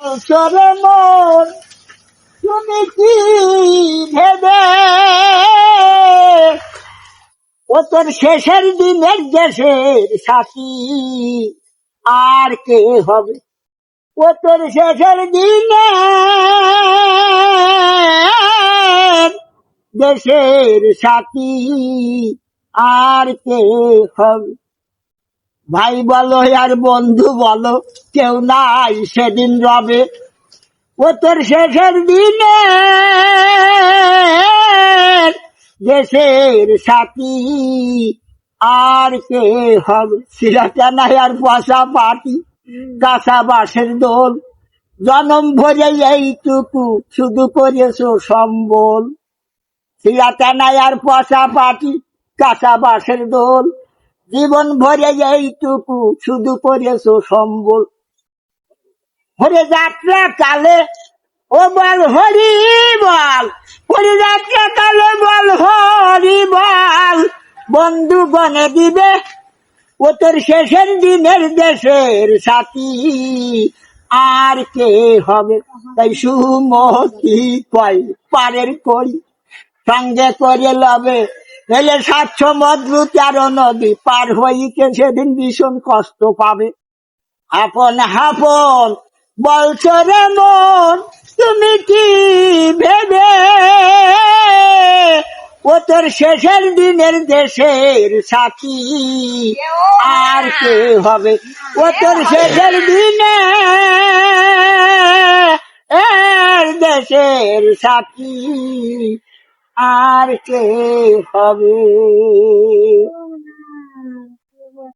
বলছো রে মন তুমি কি ভেবে ও তোর শেষের দিনের দেশের সাথী আর কে হবে? ও তোর শেষের দিনে দেশের সাথী আর কে হবে? ভাই বলো আর বন্ধু বলো, কেউ নাই সেদিন রবে। ও তোর শেষের দিনে দেশের সাথী আর কে হবে? সিরাটা নাই আর পয়সা পাটি, কাঁচা বাঁশের দোল, জনম ভরে এইটুকু শুধু করেছো সম্বল। সিরাটা নাই আর পয়সা পাটি, কাঁচা বাঁশের দোল, জীবন ভরে এইটুকু শুধু করেছো সম্বল। হরে যাত্রা কালে ও বল হরি বল, হরে যাত্রা কালে বল হরি বল, বন্ধু গনে দিবে ও তোর শেষের দিনের দেশের সাথী আর কে হবে? তাই সুমতি কয় পারের করি সঙ্গে করে লবে, এলে ৭০০ মধু ১৩ নদী পার হইতে সেদিন ভীষণ কষ্ট পাবে। আপন হাপন বলছো রে মন তুমি কি ভেবে ও তোর শেষের দিনের দেশের সাথী আর কে হবে? ও তোর শেষের দিনে দেশের সাথী আর কে হবে?